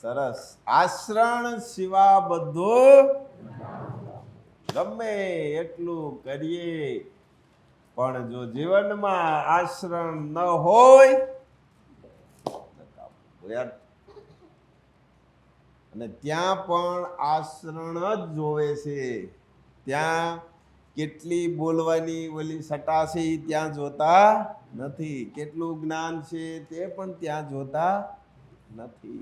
સરસ. આશ્રણ સિવા બધું ગમે એટલું કરીએ પણ જો જીવનમાં આશ્રણ ન હોય યાર, અને ત્યાં પણ આશ્રણ જ જોવે છે. ત્યાં કેટલી બોલવાની ઓલી સટા છે ઈ ત્યાં જોતા નથી, કેટલું જ્ઞાન છે તે પણ ત્યાં જોતા નથી.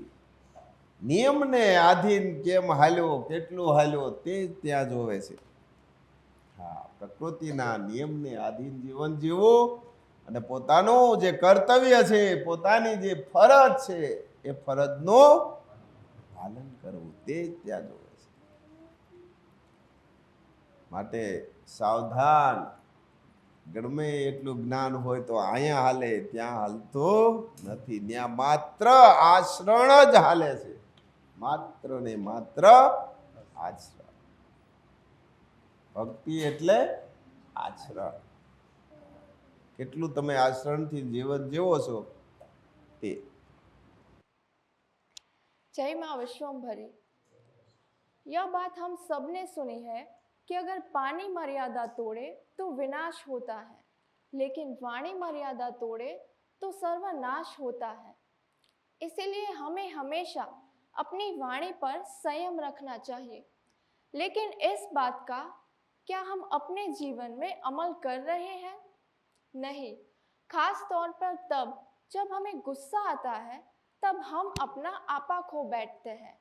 નિયમને આધીન કેમ હાલ્યો, કેટલું હાલ્યો તે ત્યાં જોવે છે. હા, પ્રકૃતિના નિયમને આધીન જીવન જીવવું અને પોતાનું જે કર્તવ્ય છે, પોતાની જે ફરજ છે એ ફરજનું પાલન કરવું તે જ ત્યાં જોવે છે. માટે સાવધાન. ગમે એટલું જ્ઞાન હોય તો અહીંયા હાલે, ત્યાં હાલતું નથી. ત્યાં માત્ર આશ્રણ જ હાલે છે, માત્ર ને માત્ર આશ્રણ. ભક્તિ એટલે આચરણ. કેટલું તમે આચરણથી जीवन જીવો છો તે. जय माँ विश्वम्भरी। यह बात हम सब ने सुनी है कि अगर पानी मर्यादा तोड़े तो विनाश होता है, लेकिन वाणी मर्यादा तोड़े तो सर्वनाश होता है। इसीलिए हमें हमेशा अपनी वाणी पर संयम रखना चाहिए। लेकिन इस बात का क्या हम अपने जीवन में अमल कर रहे हैं? नहीं। खास तौर पर तब जब हमें गुस्सा आता है, तब हम अपना आपा खो बैठते हैं।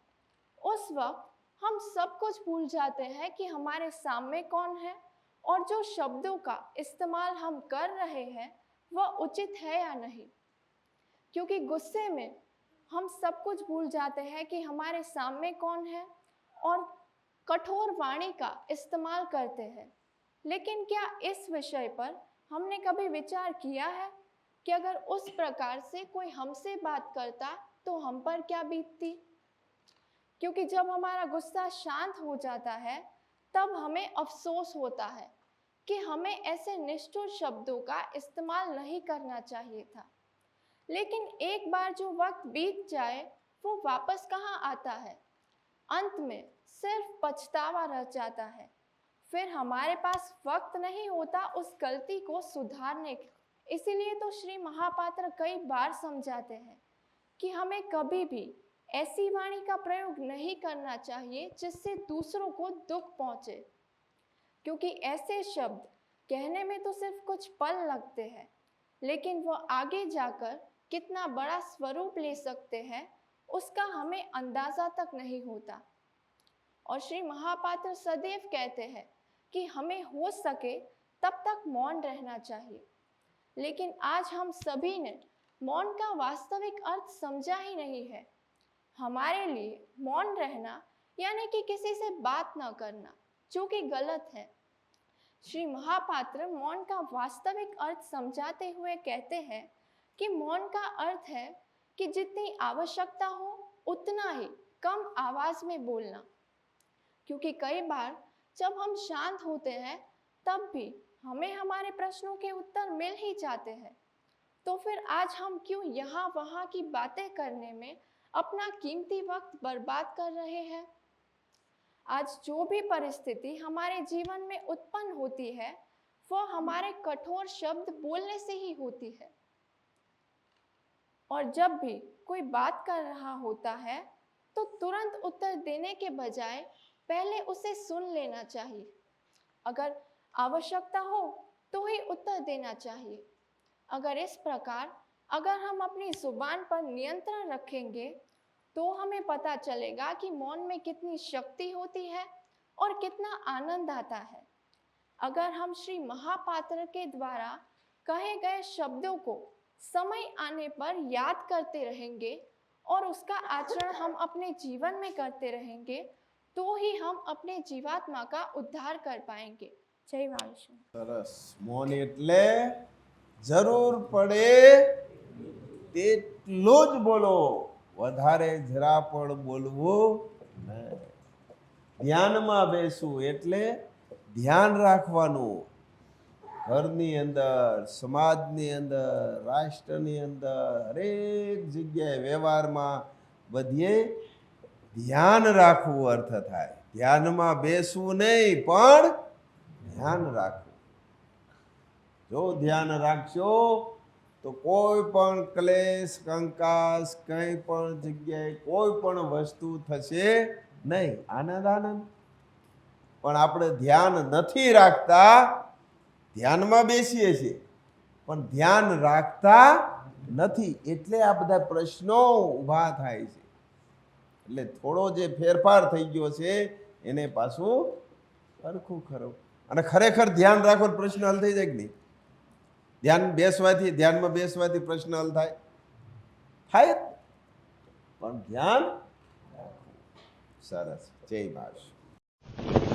उस वक्त हम सब कुछ भूल जाते हैं कि हमारे सामने कौन है और जो शब्दों का इस्तेमाल हम कर रहे हैं वह उचित है या नहीं। क्योंकि गुस्से में हम सब कुछ भूल जाते हैं कि हमारे सामने कौन है और कठोर वाणी का इस्तेमाल करते हैं। लेकिन क्या इस विषय पर हमने कभी विचार किया है कि अगर उस प्रकार से कोई हमसे बात करता तो हम पर क्या बीतती? क्योंकि जब हमारा गुस्सा शांत हो जाता है तब हमें अफसोस होता है कि हमें ऐसे निष्ठुर शब्दों का इस्तेमाल नहीं करना चाहिए था। लेकिन एक बार जो वक्त बीत जाए वो वापस कहाँ आता है। अंत में सिर्फ पछतावा रह जाता है। फिर हमारे पास वक्त नहीं होता उस गलती को सुधारने का। इसीलिए तो श्री महापात्र कई बार समझाते हैं कि हमें कभी भी ऐसी वाणी का प्रयोग नहीं करना चाहिए जिससे दूसरों को दुख पहुंचे। क्योंकि ऐसे शब्द कहने में तो सिर्फ कुछ पल लगते हैं, लेकिन वो आगे जाकर कितना बड़ा स्वरूप ले सकते हैं उसका हमें अंदाजा तक नहीं होता। और श्री महापात्र सदैव कहते हैं कि हमें हो सके तब तक मौन रहना चाहिए। लेकिन आज हम सभी ने मौन का वास्तविक अर्थ समझा ही नहीं है। हमारे लिए मौन रहना यानी कि किसी से बात न करना, जो कि गलत है। श्री महापात्र मौन का वास्तविक अर्थ समझाते हुए कहते हैं कि मौन का अर्थ है कि जितनी आवश्यकता हो उतना ही कम आवाज में बोलना। क्योंकि कई बार जब हम शांत होते हैं तब भी हमें हमारे प्रश्नों के उत्तर मिल ही जाते हैं। तो फिर आज हम क्यों यहाँ वहाँ की बातें करने में अपना कीमती वक्त बर्बाद कर रहे हैं? आज जो भी परिस्थिति हमारे जीवन में उत्पन्न होती है वह हमारे कठोर शब्द बोलने से ही होती है। और जब भी कोई बात कर रहा होता है तो तुरंत उत्तर देने के बजाय पहले उसे सुन लेना चाहिए। अगर आवश्यकता हो तो ही उत्तर देना चाहिए। अगर इस प्रकार अगर हम अपनी जुबान पर नियंत्रण रखेंगे तो हमें पता चलेगा कि मौन में कितनी शक्ति होती है और कितना आनंद आता है। अगर हम श्री महापात्र के द्वारा कहे गए शब्दों को समय आने पर याद करते रहेंगे और उसका आचरण हम अपने जीवन में करते रहेंगे तो ही हम अपने जीवात्मा का उद्धार कर पाएंगे। जय महाविष्णु। સરસ. મૌન એટલે જરૂર પડે તેટલું જ બોલો, વધારે જરા પણ બોલવું નહીં. ધ્યાનમાં બેસવું એટલે ધ્યાન રાખવાનું. ઘરની અંદર, સમાજની અંદર, રાષ્ટ્રની અંદર, હરેક જગ્યાએ વ્યવહારમાં બધે ધ્યાન રાખવું અર્થ થાય. ધ્યાનમાં બેસવું નહીં, પણ ધ્યાન રાખવું. જો ધ્યાન રાખશો તો કોઈ પણ ક્લેશ કંકાસ કંઈ પણ જગ્યાએ કોઈ પણ વસ્તુ થશે નહીં. આનંદ આનંદ. પણ આપણે ધ્યાન નથી રાખતા, ધ્યાનમાં બેસીએ છીએ પણ ધ્યાન રાખતા નથી, એટલે આ બધા પ્રશ્નો ઊભા થાય છે. એટલે થોડો જે ફેરફાર થઈ ગયો છે એને પાછું સરખું કરો. અને ખરેખર ધ્યાન રાખો તો પ્રશ્ન હલ થઈ જાય કે નહીં? ધ્યાનમાં બેસવાથી પ્રશ્ન હલ થાય જ. પણ ધ્યાન રાખવું. સરસ. જય મહારાજ.